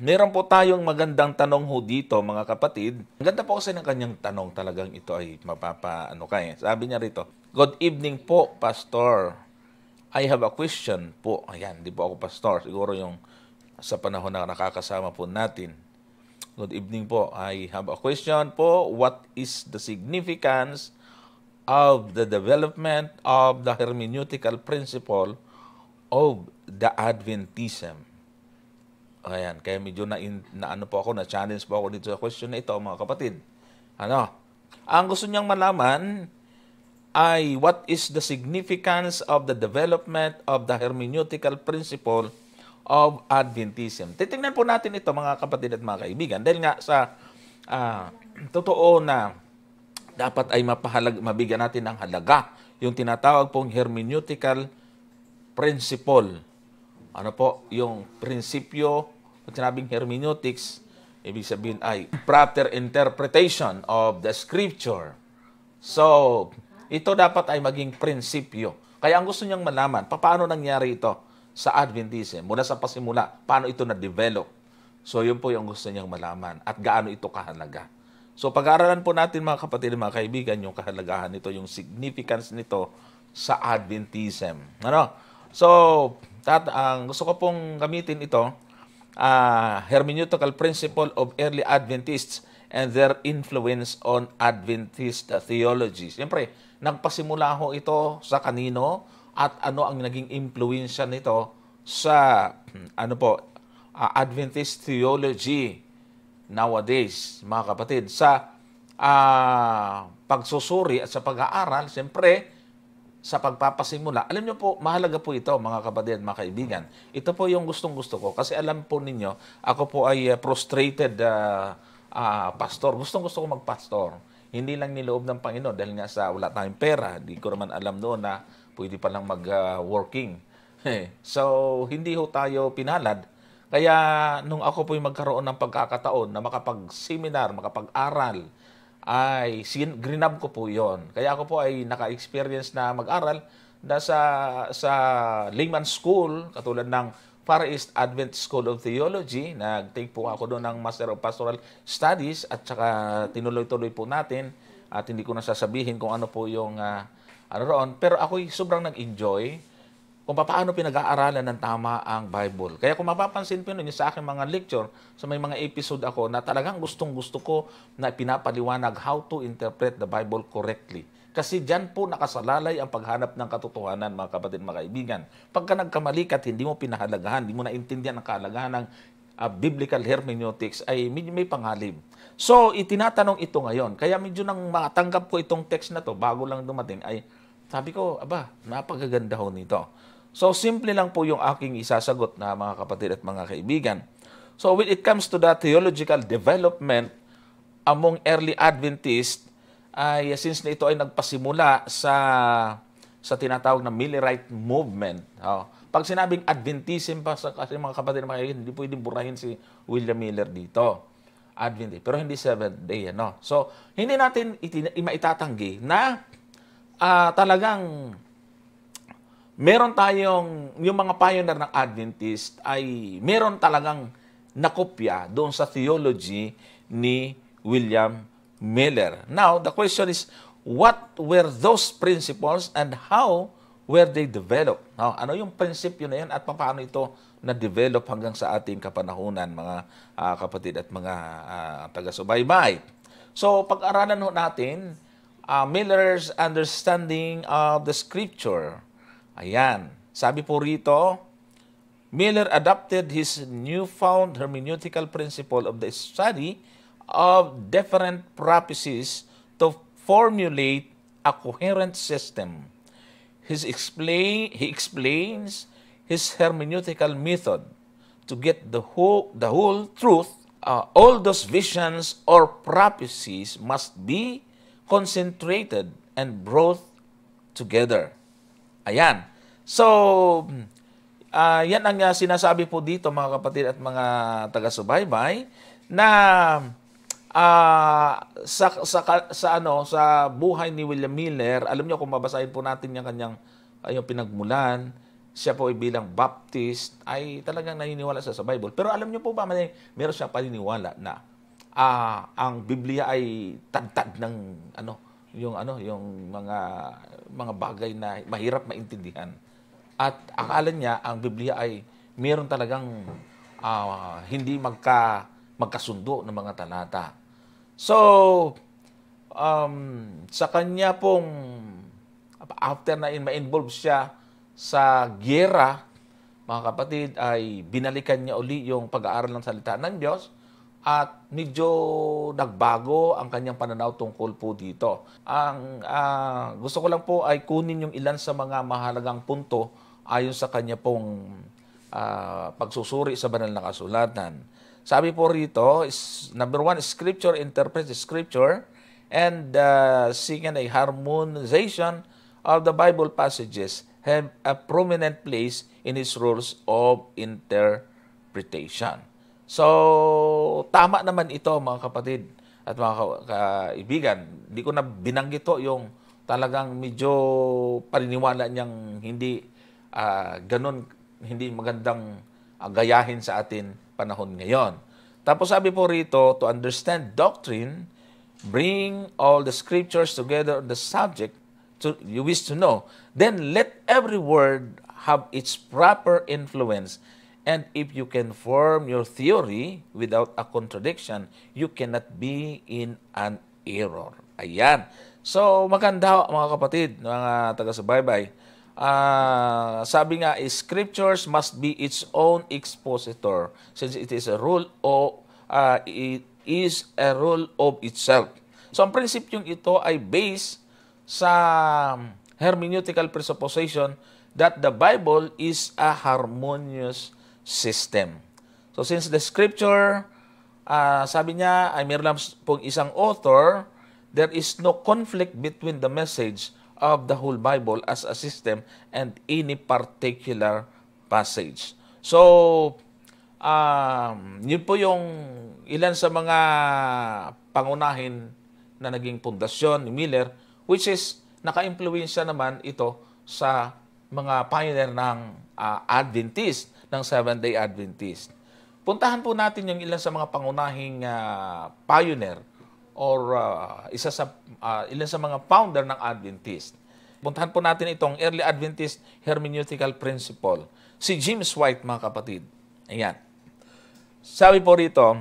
Meron po tayong magandang tanong ho dito, mga kapatid. Ang ganda po kasi ng kanyang tanong, talagang ito ay mapapaano ka eh. Sabi niya rito, "Good evening po, Pastor. I have a question po." Ayan, di po ako pastor. Siguro yung sa panahon na nakakasama po natin. Good evening po. I have a question po. What is the significance of the development of the hermeneutical principle of the Adventism? Ayan, kaya medyo na ano po ako, na-challenge po ako dito sa question na ito, mga kapatid. Ano? Ang gusto niyang malaman ay what is the significance of the development of the hermeneutical principle of Adventism. Titingnan po natin ito, mga kapatid at mga kaibigan, dahil nga sa totoo na dapat ay mabigyan natin ng halaga yung tinatawag pong hermeneutical principle. Ano po, yung prinsipyo, pag sinabing hermeneutics, ibig sabihin ay proper interpretation of the scripture. So, ito dapat ay maging prinsipyo. Kaya ang gusto niyang malaman, paano nangyari ito sa Adventism? Mula sa pasimula, paano ito na-develop? So, yun po yung gusto niyang malaman at gaano ito kahalaga. So, pag-aaralan po natin, mga kapatid, mga kaibigan, yung kahalagahan nito, yung significance nito sa Adventism. Ano? So, ang gusto ko pong gamitin ito, hermeneutical principle of early Adventists and their influence on Adventist theology. Siyempre, nagpasimula ho ito sa kanino at ano ang naging impluensya nito sa Adventist theology nowadays, mga kapatid. Sa pagsusuri at sa pag-aaral, siyempre, sa pagpapasimula. Alam niyo po, mahalaga po ito, mga kapatid at mga kaibigan. Ito po yung gustong-gusto ko. Kasi alam po ninyo, ako po ay frustrated pastor. Gustong-gusto ko magpastor. Hindi lang niloob ng Panginoon dahil nga sa wala tayong pera. Hindi ko naman alam noon na pwede palang mag-working. So, hindi ho tayo pinalad. Kaya nung ako po yung magkaroon ng pagkakataon na makapag-seminar, makapag-aral, ay grinab ko po yon. Kaya ako po ay naka-experience na mag-aral na sa layman school, katulad ng Far East Adventist School of Theology. Nag-take po ako doon ng Master of Pastoral Studies at saka tinuloy-tuloy po natin at hindi ko na sasabihin kung ano po yung ano roon. Pero ako'y sobrang nag-enjoy kung paano pinag-aaralan ng tama ang Bible. Kaya kung mapapansin po ninyo sa aking mga lecture, sa may mga episode ako na talagang gustong-gusto ko na pinapaliwanag how to interpret the Bible correctly. Kasi dyan po nakasalalay ang paghanap ng katotohanan, mga kapatid, mga kaibigan. Pagka nagkamali ka at hindi mo pinahalagahan, hindi mo naintindihan ang kahalagahan ng biblical hermeneutics, ay may pangalib. So, itinatanong ito ngayon. Kaya medyo nang matanggap ko itong text na to, bago lang dumating, ay sabi ko, napakaganda ho nito. So, simple lang po yung aking isasagot na mga kapatid at mga kaibigan. So, when it comes to the theological development among early Adventists, ay since na ito ay nagpasimula sa tinatawag na Millerite movement. Pag sinabing Adventism pa, kasi mga kapatid at mga kaibigan, hindi pwedeng burahin si William Miller dito. Adventist, pero hindi Seventh Day. So, hindi natin maitatanggi na talagang meron tayong, yung mga pioneer ng Adventist ay meron talagang nakopya doon sa theology ni William Miller. Now, the question is, what were those principles and how were they developed? Ano yung prinsipyo na yan at paano ito na-develop hanggang sa ating kapanahunan, mga kapatid at mga taga-subaybay? So, pag-aralan natin, Miller's understanding of the scripture. Ayan. Sabi po rito, Miller adopted his newfound hermeneutical principle of the study of different prophecies to formulate a coherent system. He explains his hermeneutical method to get the whole truth. All those visions or prophecies must be concentrated and brought together. Ayan. So, yan ang sinasabi po dito, mga kapatid at mga taga-subaybay, na sa buhay ni William Miller, alam niyo kung babasahin po natin yung kanyang pinagmulan, siya po ay bilang Baptist, ay talagang naniniwala siya sa Bible. Pero alam niyo po ba, meron siyang paniniwala na ang Biblia ay tagtad ng yung mga bagay na mahirap maintindihan. At akala niya ang Biblia ay meron talagang hindi magkasundo ng mga talata. So, sa kanya pong after na ma-involve siya sa giyera, mga kapatid, ay binalikan niya uli yung pag-aaral ng salita ng Diyos at medyo nagbago ang kanyang pananaw tungkol po dito. Ang gusto ko lang po ay kunin yung ilan sa mga mahalagang punto ayon sa kanya pong pagsusuri sa banal na kasulatan. Sabi po rito, number 1, Scripture interprets Scripture and second, a harmonization of the Bible passages have a prominent place in its rules of interpretation. So, tama naman ito mga kapatid at mga kaibigan. Hindi ko na binanggit ito yung talagang medyo paniniwala niyang hindi ganun, hindi magandang gayahin sa atin panahon ngayon. Tapos sabi po rito, to understand doctrine, bring all the scriptures together on the subject you wish to know, then let every word have its proper influence. And if you can form your theory without a contradiction, you cannot be in an error. Ayan. So, maganda mga kapatid, mga taga-subaybay. Sabi nga, scriptures must be its own expositor since it is a rule of itself. So, ang prinsipyong ito ay based sa hermeneutical presupposition that the Bible is a harmonious system. So since the scripture, sabi niya, ay meron lang pong isang author, there is no conflict between the message of the whole Bible as a system and any particular passage. So, yun po yung ilan sa mga pangunahin na naging pundasyon ni Miller, which is naka-impluwensya naman ito sa mga pioneer ng Adventist, ng Seventh-day Adventist. Puntahan po natin yung ilan sa mga pangunahing pioneer or ilan sa mga founder ng Adventist. Puntahan po natin itong Early Adventist Hermeneutical Principle. Si James White, mga kapatid. Ayan. Sabi po rito,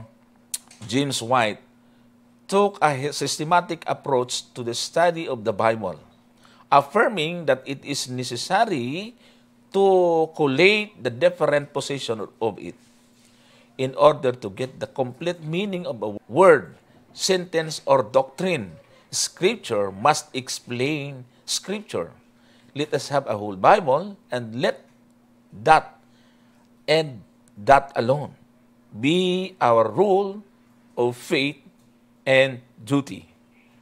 James White took a systematic approach to the study of the Bible, affirming that it is necessary to collate the different position of it. In order to get the complete meaning of a word, sentence, or doctrine, Scripture must explain Scripture. Let us have a whole Bible and let that and that alone be our rule of faith and duty.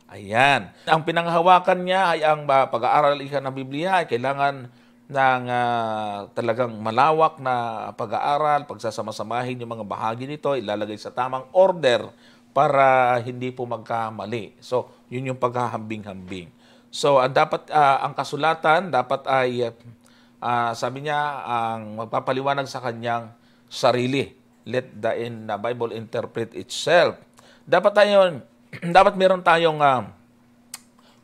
Ayan. Ang pinanghawakan niya ay ang pag-aaral ng Biblia ay kailangan ng talagang malawak na pag-aaral, pagsasama-samahin yung mga bahagi nito, ilalagay sa tamang order para hindi po magkamali. So, yun yung paghahambing-hambing. So, ang kasulatan dapat ay sabi niya ang magpapaliwanag sa kanyang sarili. Let the Bible interpret itself. Dapat meron tayong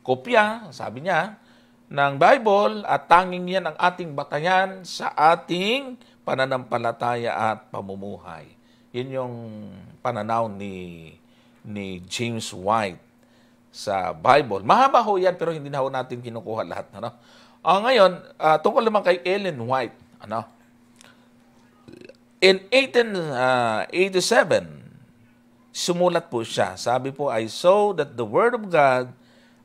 kopya, sabi niya, ng Bible at tanging yan ang ating batayan sa ating pananampalataya at pamumuhay. Yun yung pananaw ni James White sa Bible. Mahaba ho yan pero hindi na ho natin kinukuha lahat. Ano? Ngayon, tungkol naman kay Ellen White. In 1887, sumulat po siya. Sabi po ay, so that the Word of God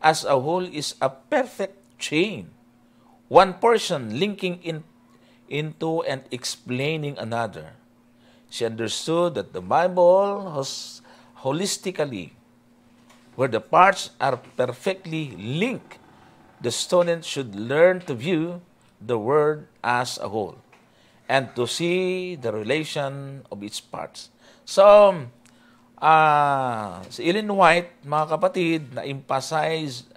as a whole is a perfect chain. One person linking into and explaining another. She understood that the Bible was holistically, where the parts are perfectly linked. The student should learn to view the Word as a whole and to see the relation of its parts. So, si Ellen White, mga kapatid, na-emphasize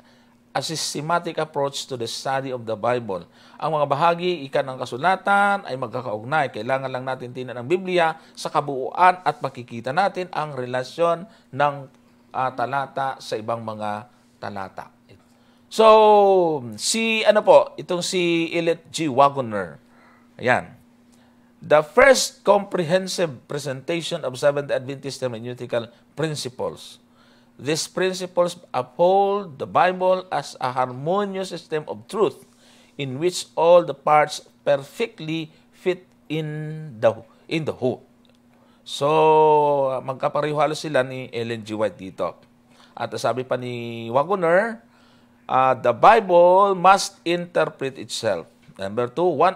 a systematic approach to the study of the Bible. Ang mga bahagi, ika ng kasulatan ay magkakaugnay. Kailangan lang natin tingnan ang Biblia sa kabuuan at makikita natin ang relasyon ng talata sa ibang mga talata. So, itong si Elliot G. Wagoner. Ayan. The first comprehensive presentation of Seventh Adventist hermeneutical principles. These principles uphold the Bible as a harmonious system of truth in which all the parts perfectly fit in the whole. So, magkapareho halos sila ni Ellen G. White dito. At sabi pa ni Wagoner, the Bible must interpret itself. Number 2, one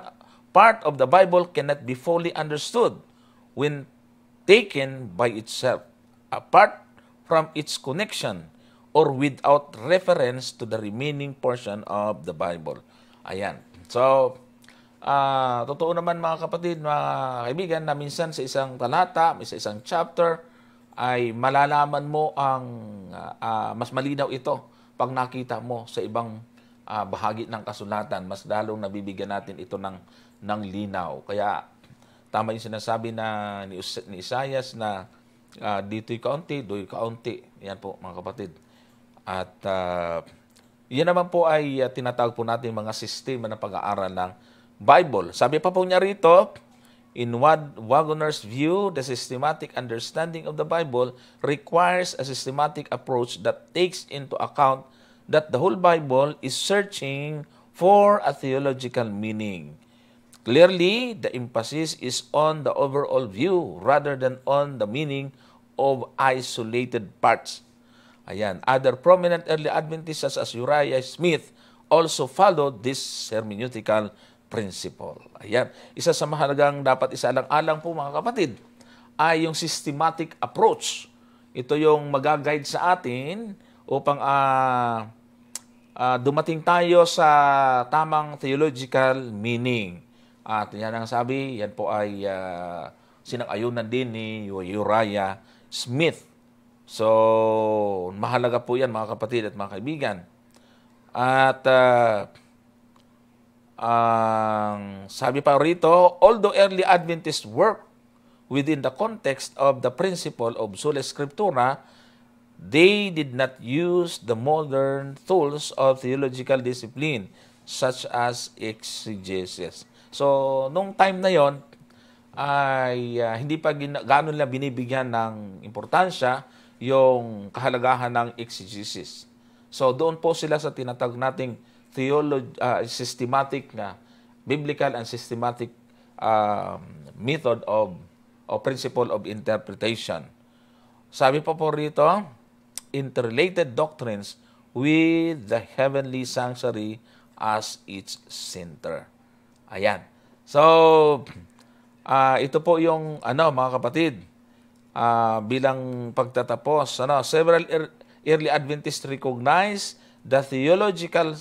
part of the Bible cannot be fully understood when taken by itself, apart from its connection or without reference to the remaining portion of the Bible. Ayan. So, totoo naman mga kapatid, mga kaibigan, na minsan sa isang talata, sa isang chapter, ay malalaman mo ang mas malinaw ito pag nakita mo sa ibang bahagi ng kasulatan. Mas lalong nabibigyan natin ito ng linaw. Kaya tama yung sinasabi na ni Isaias na dito'y kaunti, do'y kaunti. Yan po mga kapatid. At yan naman po ay tinatawag po natin mga sistema ng pag-aaral ng Bible. Sabi pa po niya rito, in Wagoner's view, the systematic understanding of the Bible requires a systematic approach that takes into account that the whole Bible is searching for a theological meaning. Clearly, the emphasis is on the overall view rather than on the meaning of isolated parts. Ayan. Other prominent early Adventists such as Uriah Smith also followed this hermeneutical principle. Ayan. Isa sa mahalagang dapat isalang-alang po mga kapatid ay yung systematic approach. Ito yung mag-guide sa atin upang dumating tayo sa tamang theological meaning. At yan ang sabi, yan po ay sinang-ayunan din ni Uriah Smith. So, mahalaga po yan mga kapatid at mga kaibigan. At sabi pa rito, although early Adventists work within the context of the principle of sola scriptura, they did not use the modern tools of theological discipline such as exegesis. So, nung time na yon ay hindi pa gano'n lang binibigyan ng importansya yung kahalagahan ng exegesis. So, doon po sila sa tinatawag nating systematic na biblical and systematic method of principle of interpretation. Sabi po rito, interrelated doctrines with the heavenly sanctuary as its center. Ayan. So, ito po yung mga kapatid, bilang pagtatapos. Several early Adventists recognize the theological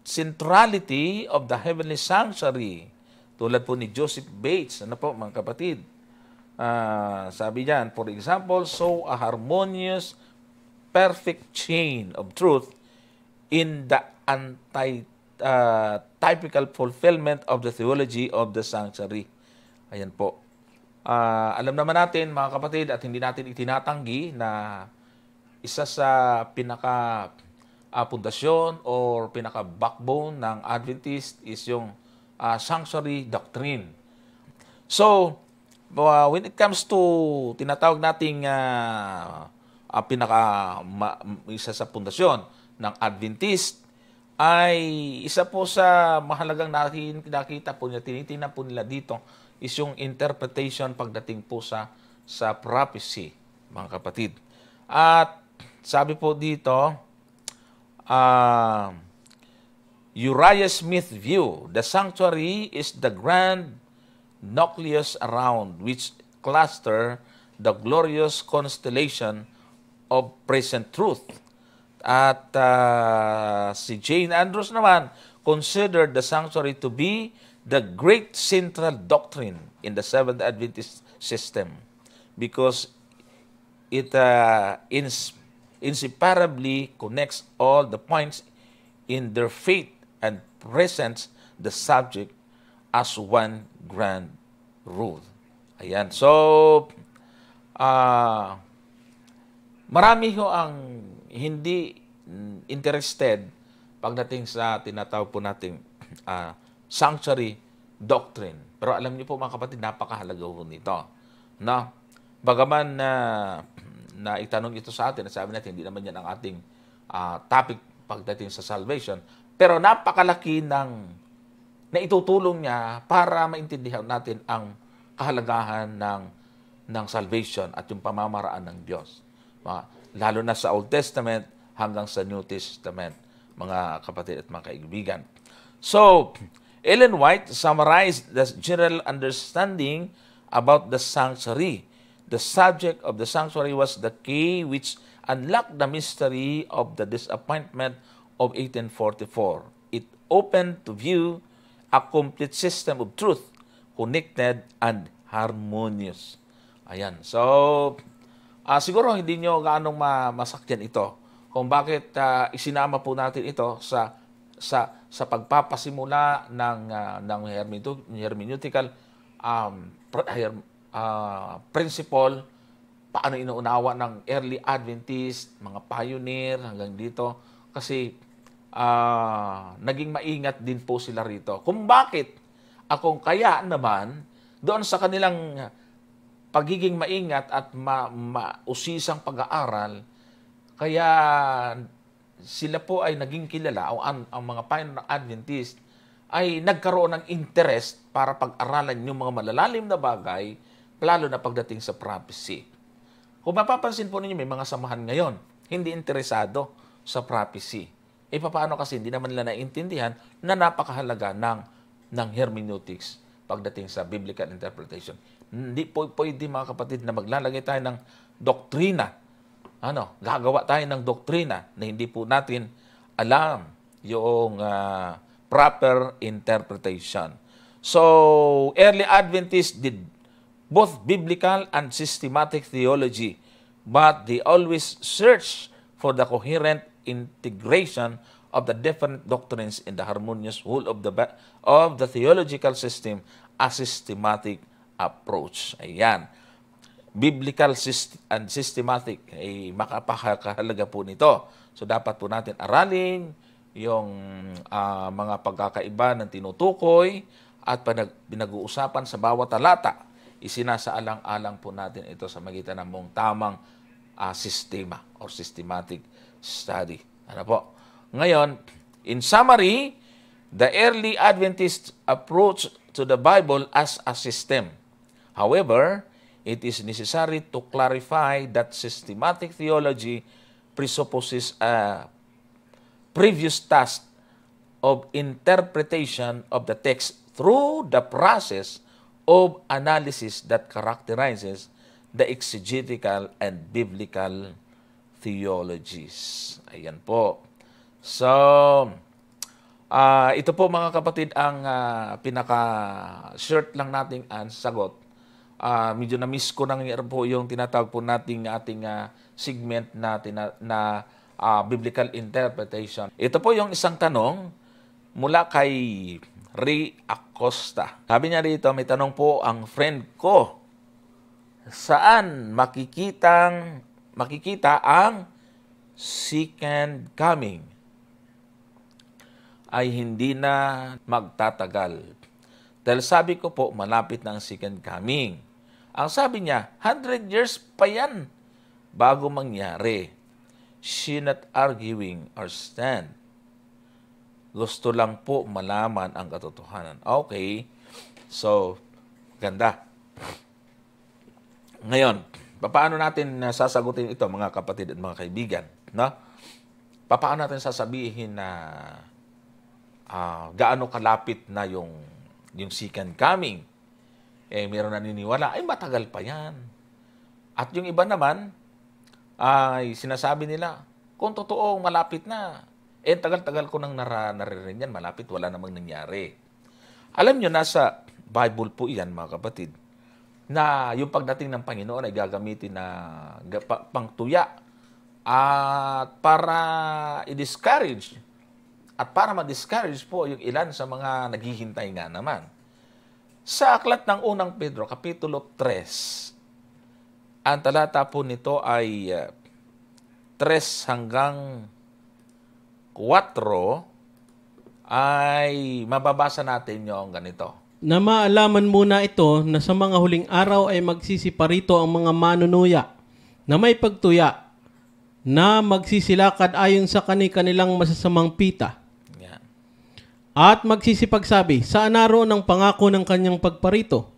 centrality of the heavenly sanctuary. Tulad po ni Joseph Bates. Mga kapatid? Sabi diyan, for example, so a harmonious, perfect chain of truth in the typical fulfillment of the theology of the sanctuary. Ayan po. Alam naman natin, mga kapatid, at hindi natin itinatanggi na isa sa pinaka-pundasyon or pinaka-backbone ng Adventist is yung sanctuary doctrine. So, when it comes to tinatawag nating isa sa pundasyon ng Adventist, ay isa po sa mahalagang nakita po nila, tinitingnan po nila dito is yung interpretation pagdating po sa prophecy, mga kapatid. At sabi po dito, Uriah Smith view, the sanctuary is the grand nucleus around which cluster the glorious constellation of present truth. At si Jane Andrews naman considered the sanctuary to be the great central doctrine in the Seventh Adventist system because it inseparably connects all the points in their faith and presents the subject as one grand rule. Ayan. So, marami ho ang hindi interested pagdating sa tinatawag po nating sanctuary doctrine. Pero alam niyo po mga kapatid, napakahalaga ho nito. No? Bagaman na itanong ito sa atin, sabi natin, hindi naman yan ang ating topic pagdating sa salvation. Pero napakalaki ng na itutulong niya para maintindihan natin ang kahalagahan ng salvation at yung pamamaraan ng Diyos. Lalo na sa Old Testament hanggang sa New Testament, mga kapatid at mga kaibigan. So, Ellen White summarized the general understanding about the sanctuary. The subject of the sanctuary was the key which unlocked the mystery of the disappointment of 1844. It opened to view a complete system of truth, connected and harmonious. Ayan. So, siguro hindi nyo gaanong masakyan ito kung bakit isinama po natin ito sa pagpapasimula ng hermeneutical principle, paano inuunawa ng early Adventist, mga pioneer hanggang dito. Kasi naging maingat din po sila rito. Kung bakit akong kaya naman doon sa kanilang pagiging maingat at mausisang pag-aaral, kaya sila po ay naging kilala o ang mga pioneer ng Adventist ay nagkaroon ng interest para pag-aralan yung mga malalalim na bagay, lalo na pagdating sa prophecy. Kung mapapansin po ninyo, may mga samahan ngayon hindi interesado sa prophecy. Paano kasi hindi naman nila naiintindihan na napakahalaga ng hermeneutics pagdating sa biblical interpretation. Hindi po pwede mga kapatid na maglalagay tayo ng doktrina. Gagawa tayo ng doktrina na hindi po natin alam yung proper interpretation. So, early Adventists did both biblical and systematic theology, but they always search for the coherent integration of the different doctrines in the harmonious whole of the theological system, a systematic approach. Ayan. Biblical and systematic ay makapakahalaga po nito. So dapat po natin aralin yung mga pagkakaiba ng tinutukoy at pinag-uusapan sa bawat talata. Isinasaalang-alang po natin ito sa magitan ng mong tamang sistema or systematic study. Ano po? Ngayon, in summary, the early Adventist approach to the Bible as a system. However, it is necessary to clarify that systematic theology presupposes a previous task of interpretation of the text through the process of analysis that characterizes the exegetical and biblical theologies. Ayan po. So, ito po mga kapatid ang pinaka-short lang nating sagot. Medyo na-miss ko nang po yung tinatawag po nating ating segment na biblical interpretation. Ito po yung isang tanong mula kay Ray Acosta. Sabi niya dito, may tanong po ang friend ko. Saan makikita ang second coming ay hindi na magtatagal? Dahil sabi ko po, malapit na ang second coming. Ang sabi niya, 100 years pa yan bago mangyari. She not arguing or stand. Gusto lang po malaman ang katotohanan. Okay. So, ganda. Ngayon, paano natin sasagutin ito mga kapatid at mga kaibigan? No? Paano natin sasabihin na gaano kalapit na yung second coming? Mayroon naniniwala, ay matagal pa yan. At yung iba naman, ay sinasabi nila, kung totoong malapit na, tagal-tagal ko nang naririnig yan, malapit, wala namang nangyari. Alam nyo, nasa Bible po yan, mga kapatid, na yung pagdating ng Panginoon ay gagamitin na pangtuya At para i-discourage at para ma-discourage po yung ilan sa mga naghihintay nga naman. Sa aklat ng unang Pedro, Kapitulo 3, ang talata po nito ay 3 hanggang 4 ay mababasa natin yung ganito. Na maalaman muna ito na sa mga huling araw ay magsisiparito ang mga manunuya na may pagtuya na magsisilakad ayon sa kanilang masasamang pita. Yan. At magsisipagsabi, saan naroon ang pangako ng kanyang pagparito?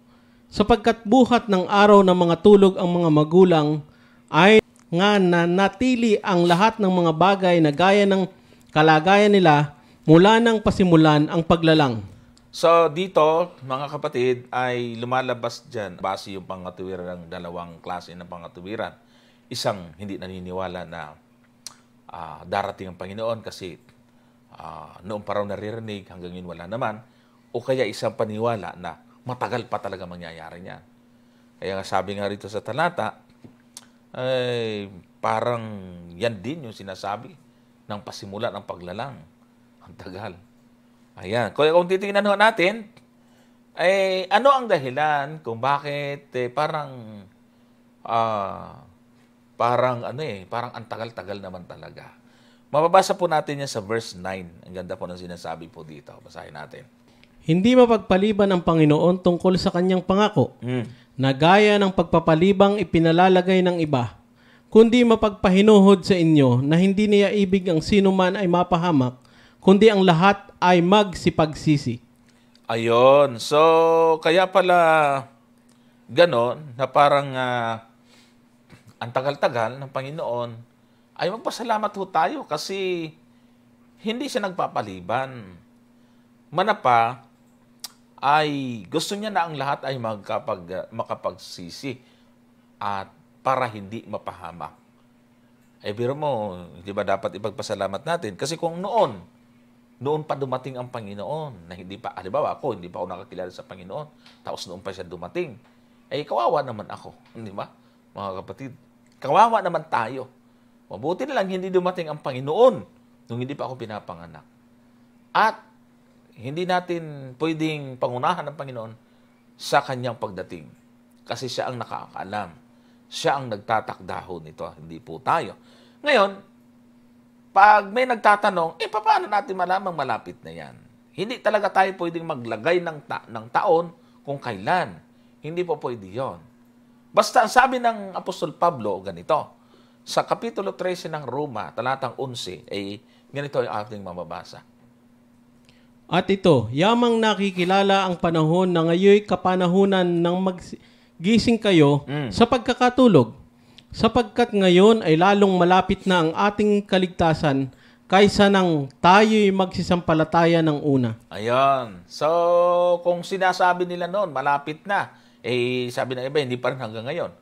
Sapagkat buhat ng araw ng mga tulog ang mga magulang ay nga nanatili ang lahat ng mga bagay na gaya ng kalagayan nila mula nang pasimulan ang paglalang. So dito, mga kapatid, ay lumalabas dyan base yung pangatuwiran ng dalawang klase ng pangatuwiran. Isang hindi naniniwala na darating ang Panginoon kasi noong pa raw naririnig, hanggang yun wala naman. O kaya isang paniwala na matagal pa talaga mangyayari niyan. Kaya nga sabi nga rito sa talata, ay parang yan din yung sinasabi ng pasimulan ng paglalang. Ang tagal. Ayan. Kung titingnan natin, ay ano ang dahilan kung bakit parang parang ang tagal-tagal naman talaga. Mababasa po natin yan sa verse 9. Ang ganda po ng sinasabi po dito. Basahin natin. Hindi mapagpaliban ang Panginoon tungkol sa kanyang pangako, na gaya ng pagpapalibang ipinalalagay ng iba, kundi mapagpahinuhod sa inyo na hindi niya ibig ang sino man ay mapahamak, kundi ang lahat ay magsipagsisi. Ayon. So, kaya pala ganon na parang ang tagal-tagal ng Panginoon ay magpasalamat ho tayo kasi hindi siya nagpapaliban. Manapa ay gusto niya na ang lahat ay makapagsisi at para hindi mapahamak. Biro mo, di ba dapat ipagpasalamat natin? Kasi kung noon pa dumating ang Panginoon, na hindi pa, halimbawa ako, hindi pa ako nakakilala sa Panginoon, tapos noon pa siya dumating, kawawa naman ako, di ba? Mga kapatid, kawawa naman tayo. Mabuti na lang hindi dumating ang Panginoon nung hindi pa ako pinapanganak. At hindi natin pwedeng pangunahan ng Panginoon sa kanyang pagdating. Kasi siya ang nakakaalam. Siya ang nagtatakdaho nito, hindi po tayo. Ngayon, pag may nagtatanong, paano natin malamang malapit na yan? Hindi talaga tayo pwedeng maglagay ng taon kung kailan. Hindi po pwede yon. Basta ang sabi ng Apostol Pablo, ganito, sa Kapitulo 13 ng Roma, talatang 11, ganito yung ating mababasa. At ito, yamang nakikilala ang panahon na ngayoy kapanahunan ng maggising kayo sa pagkakatulog, sapagkat ngayon ay lalong malapit na ang ating kaligtasan kaysa nang tayo'y magsisampalataya ng una. Ayan. So, kung sinasabi nila noon, malapit na, sabi ng iba, hindi pa rin hanggang ngayon.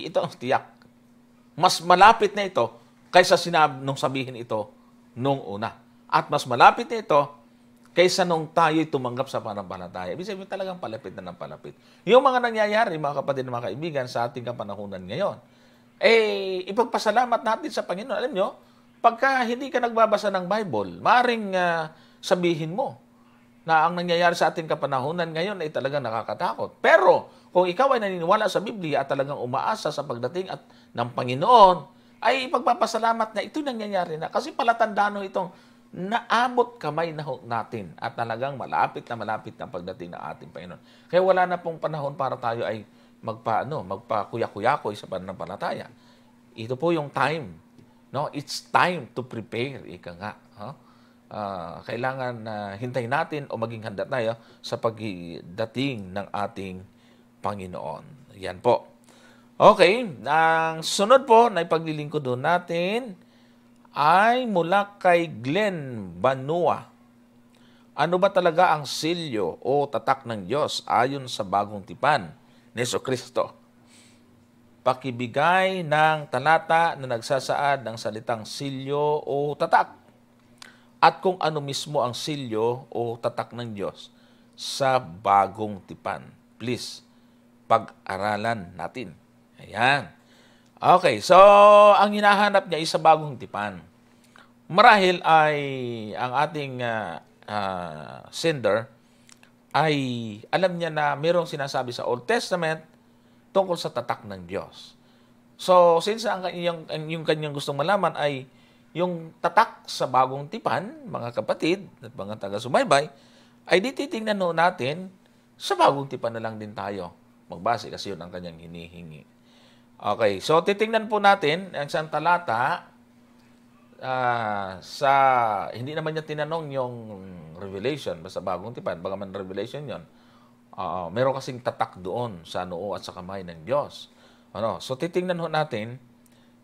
Ito, tiyak. Mas malapit na ito kaysa nung sabihin ito nung una. At mas malapit na ito kaysa nung tayo'y tumanggap sa pananampalataya. Ibig sabihin talagang palapit na ng palapit. Yung mga nangyayari, mga kapatid na mga kaibigan, sa ating kapanahunan ngayon, ipagpasalamat natin sa Panginoon. Alam nyo, pagka hindi ka nagbabasa ng Bible, maaaring sabihin mo na ang nangyayari sa ating kapanahunan ngayon ay talagang nakakatakot. Pero kung ikaw ay naniniwala sa Biblia at talagang umaasa sa pagdating at ng Panginoon, ay ipagpapasalamat na ito nangyayari na. Kasi palatandaan itong naabot kamay na natin at talagang malapit na pagdating ng ating Panginoon. Kaya wala na pong panahon para tayo ay magpakuya-kuyakoy sa pananampalataya. Ito po yung time. No? It's time to prepare. Ika nga. Kailangan hintayin natin o maging handa tayo sa pagdating ng ating Panginoon. Yan po. Okay. Ang sunod po na ipaglilingkod doon natin ay mula kay Glenn Banua. Ano ba talaga ang silyo o tatak ng Diyos ayon sa bagong tipan ni Jesucristo? Pakibigay ng talata na nagsasaad ng salitang silyo o tatak. At kung ano mismo ang silyo o tatak ng Diyos sa bagong tipan. Please, pag-aralan natin. Ayan. Okay, so ang hinahanap niya ay sa bagong tipan. Marahil ay ang ating sender ay alam niya na mayroong sinasabi sa Old Testament tungkol sa tatak ng Diyos. So, since yung kanyang gustong malaman ay yung tatak sa bagong tipan, mga kapatid at mga taga-subaybay, ay di titingnan natin sa bagong tipan na lang din tayo magbase kasi yun ang kanyang hinihingi. Okay, so titingnan po natin ang isang talata hindi naman niya tinanong yung Revelation, basta bagong tipan, bagaman Revelation yon. Meron kasing tatak doon sa noo at sa kamay ng Diyos. So titingnan natin,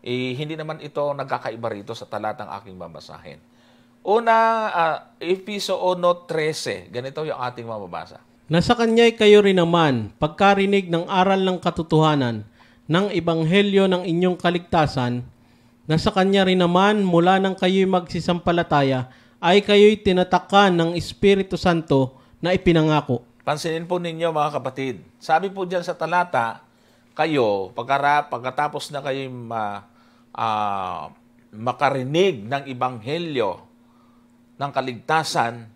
hindi naman ito nagkakaiba rito sa talatang aking babasahin. Una, Efeso 1:13, ganito yung ating mababasa. Nasa kanya'y kayo rin naman, pagkarinig ng aral ng katotohanan, ng ebanghelyo ng inyong kaligtasan, na sa kanya rin naman mula nang kayo'y magsisampalataya, ay kayo'y tinatakan ng Espiritu Santo na ipinangako. Pansinin po ninyo mga kapatid, sabi po dyan sa talata, kayo, pagkatapos na kayo'y makarinig ng ebanghelyo ng kaligtasan,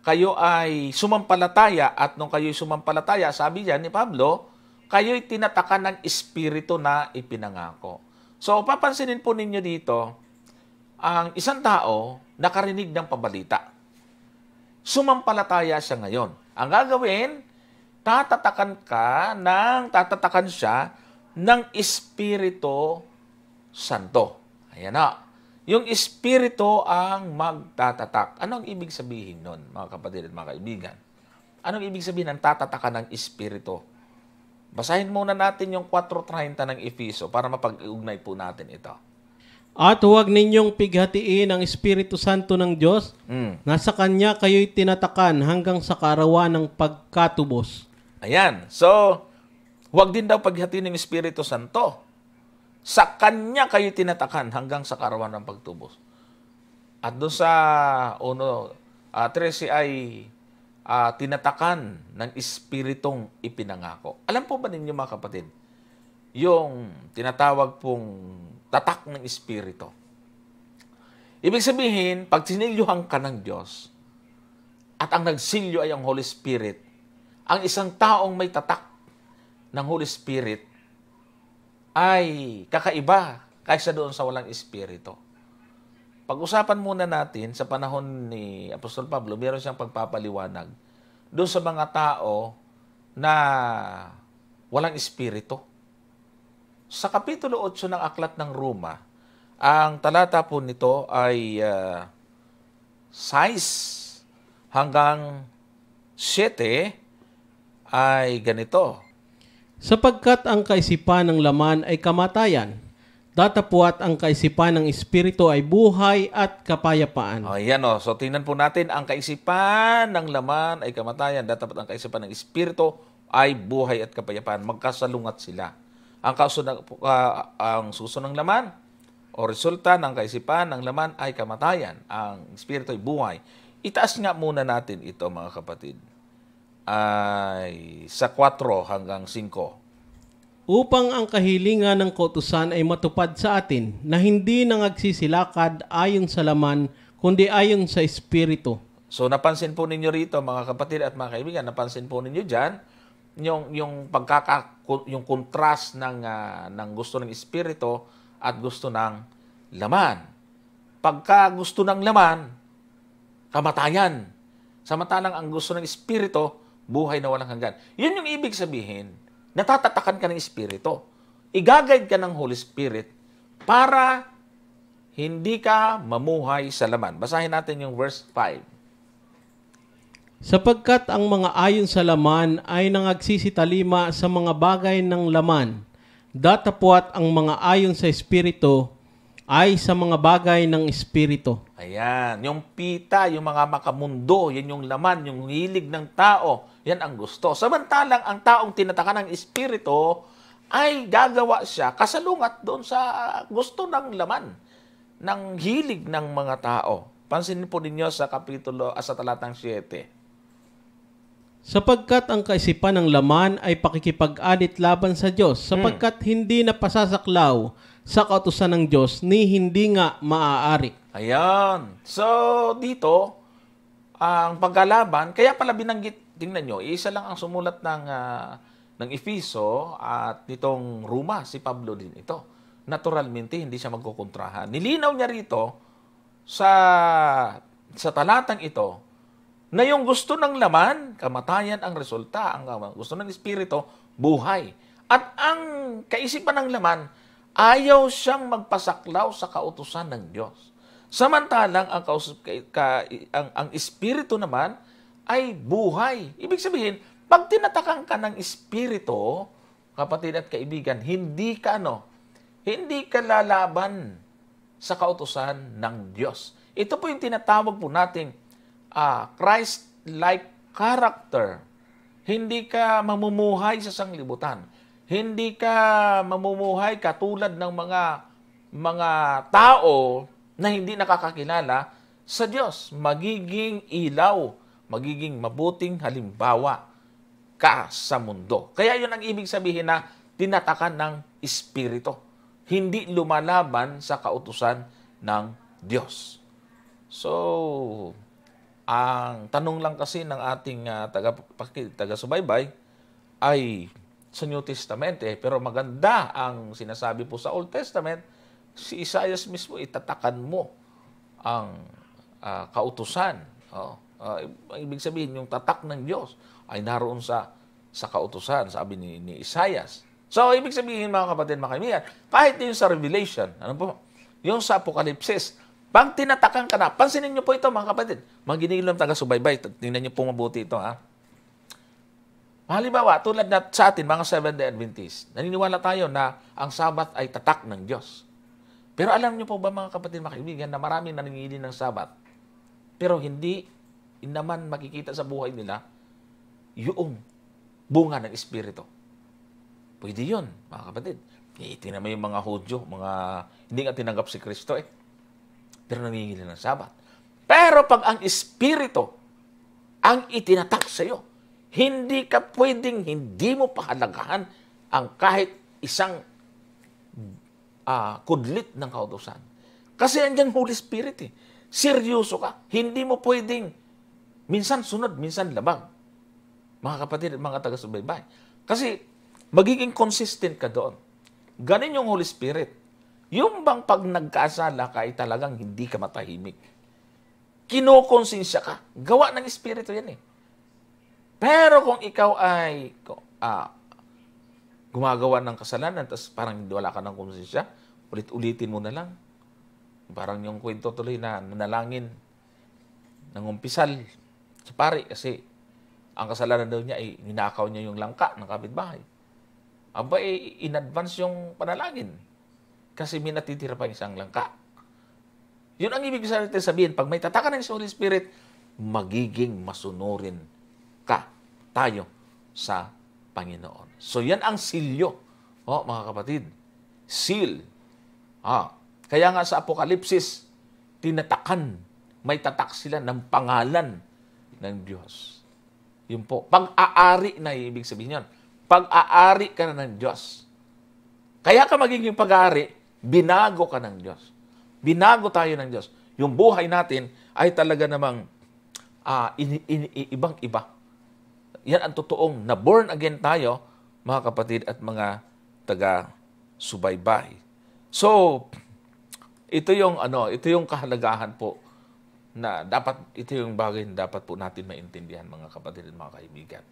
kayo ay sumampalataya, at nung kayo'y sumampalataya, sabi diyan ni Pablo, kayo'y tinatakan ng Espiritu na ipinangako. So, papansinin po ninyo dito, ang isang tao nakarinig ng pabalita. Sumampalataya siya ngayon. Ang gagawin, tatatakan siya ng Espiritu Santo. Ayan na. Yung Espiritu ang magtatatak. Ano ang ibig sabihin nun, mga kapatid at mga kaibigan? Anong ibig sabihin ng tatatakan ng Espiritu? Basahin muna natin yung 4:30 ng Efeso para mapag-ugnay po natin ito. At huwag ninyong pighatiin ang Espiritu Santo ng Diyos, nasa Kanya kayo'y tinatakan hanggang sa kaarawan ng pagkatubos. Ayan. So, huwag din daw paghatiin ng Espiritu Santo. Sa Kanya kayo'y tinatakan hanggang sa kaarawan ng pagtubos. At doon sa 1:13 ay tinatakan ng Espiritong ipinangako. Alam po ba ninyo mga kapatid, yung tinatawag pong tatak ng Espiritu. Ibig sabihin, pag sinilyuhan ka ng Diyos, at ang nagsilyo ay ang Holy Spirit, ang isang taong may tatak ng Holy Spirit ay kakaiba kaysa doon sa walang Espiritu. Pag-usapan muna natin, sa panahon ni Apostol Pablo, meron siyang pagpapaliwanag doon sa mga tao na walang Espiritu. Sa Kapitulo 8 ng Aklat ng Roma, ang talata po nito ay 6 hanggang 7 ay ganito. Sapagkat ang kaisipan ng laman ay kamatayan, datapwat ang kaisipan ng Espiritu ay buhay at kapayapaan. Ayan o. So, tingnan po natin, ang kaisipan ng laman ay kamatayan, datapwat ang kaisipan ng Espiritu ay buhay at kapayapaan. Magkasalungat sila. Ang suso ng laman o resulta ng kaisipan ng laman ay kamatayan. Ang Espiritu ay buhay. Itaas nga muna natin ito mga kapatid. Ay sa 4 hanggang 5. Upang ang kahilingan ng kautusan ay matupad sa atin na hindi nangagsisilakad ayon sa laman, kundi ayon sa Espiritu. So napansin po ninyo rito mga kapatid at mga kaibigan, napansin po ninyo dyan, yung contrast ng gusto ng Espiritu at gusto ng laman. Pagka gusto ng laman, kamatayan. Samantalang ang gusto ng Espiritu, buhay na walang hanggan. Yun yung ibig sabihin, natatatakan ka ng Espiritu. I-guide ka ng Holy Spirit para hindi ka mamuhay sa laman. Basahin natin yung verse 5. Sapagkat ang mga ayon sa laman ay nangagsisitalima sa mga bagay ng laman, datapwat ang mga ayon sa Espiritu ay sa mga bagay ng Espiritu. Ayan, yung pita, yung mga makamundo, yan yung laman, yung hilig ng tao, yan ang gusto. Samantalang ang taong tinatakan ng Espiritu ay gagawa siya kasalungat doon sa gusto ng laman, ng hilig ng mga tao. Pansinin po ninyo sa talatang 7. Sapagkat ang kaisipan ng laman ay pakikipag-adit laban sa Diyos, sapagkat hindi na pasasaklaw sa kautusan ng Diyos ni hindi nga maaari. Ayan. So, dito, ang pagkalaban, kaya pala binanggit, tingnan nyo, isa lang ang sumulat ng Efeso at nitong Roma, si Pablo din ito. Naturalmente, hindi siya magkukontrahan. Nilinaw niya rito sa talatang ito na yung gusto ng laman, kamatayan ang resulta. Ang gusto ng Espiritu, buhay. At ang kaisipan ng laman, ayaw siyang magpasaklaw sa kautusan ng Diyos. Samantalang ang Espiritu naman ay buhay. Ibig sabihin, pag tinatakan ka ng Espiritu, kapatid at kaibigan, hindi ka lalaban sa kautusan ng Diyos. Ito po yung tinatawag po nating Christ-like character. Hindi ka mamumuhay sa sanglibutan. Hindi ka mamumuhay katulad ng mga tao na hindi nakakakilala sa Diyos. Magiging ilaw, magiging mabuting halimbawa ka sa mundo. Kaya yun ang ibig sabihin na tinatakan ng Espiritu. Hindi lumalaban sa kautusan ng Diyos. So, ang tanong lang kasi ng ating taga-subaybay ay sa New Testament pero maganda ang sinasabi po sa Old Testament, si Isaiah mismo itatakan mo ang kautusan. Ibig sabihin, yung tatak ng Diyos ay naroon sa kautusan, sabi ni Isaiah. So, ibig sabihin mga kapatid, mga kaibigan, kahit yung sa Revelation, yung sa Apokalipsis, pag tinatakan ka na, pansinin niyo po ito mga kapatid, mga ginigilang taga-subaybay, tingnan niyo po mabuti ito. Halimbawa, tulad na sa atin, mga Seventh-day Adventists, naniniwala tayo na ang Sabat ay tatak ng Diyos. Pero alam niyo po ba mga kapatid, mga kaibigan, na maraming naningili ng Sabat, pero hindi naman makikita sa buhay nila yung bunga ng Espiritu. Pwede yun, mga kapatid. Tingnan mo yung mga Hudyo, hindi nga tinanggap si Kristo pero nangingili ng Sabat. Pero pag ang Espiritu ang itinatak sa iyo, hindi ka pwedeng hindi mo pahalagahan ang kahit isang kudlit ng kautusan. Kasi andyan Holy Spirit Seryoso ka. Hindi mo pwedeng minsan sunod, minsan labag. Mga kapatid at mga taga-subaybay. Kasi magiging consistent ka doon. Ganon yung Holy Spirit. Yung bang pag nagkasala ka ay talagang hindi ka matahimik. Kinokonsensya ka. Gawa ng Espiritu yan Pero kung ikaw ay gumagawa ng kasalanan, tapos parang wala ka ng konsensya, ulit-ulitin mo na lang. Parang yung kwento tuloy na nanalangin ng umpisal sa pari kasi ang kasalanan daw niya ay ninakaw niya yung langka ng kapitbahay. Aba, in-advance yung panalangin. Kasi may natitira pa isang langka. Yun ang ibig sabihin, pag may tatakan ng Holy Spirit, magiging masunurin tayo sa Panginoon. So yan ang silyo. Mga kapatid, seal. Kaya nga sa Apokalipsis, tinatakan, may tatak sila ng pangalan ng Diyos. Yun po, pag-aari na ibig sabihin yun. Pag-aari ka na ng Diyos. Kaya ka magiging pag-aari, binago ka ng Diyos. Binago tayo ng Diyos. Yung buhay natin ay talaga namang ibang-iba. Yan ang totoong na born again tayo, mga kapatid at mga taga-subaybay. So, ito yung kahalagahan po na ito yung bagay na dapat po natin maintindihan, mga kapatid at mga kaibigan.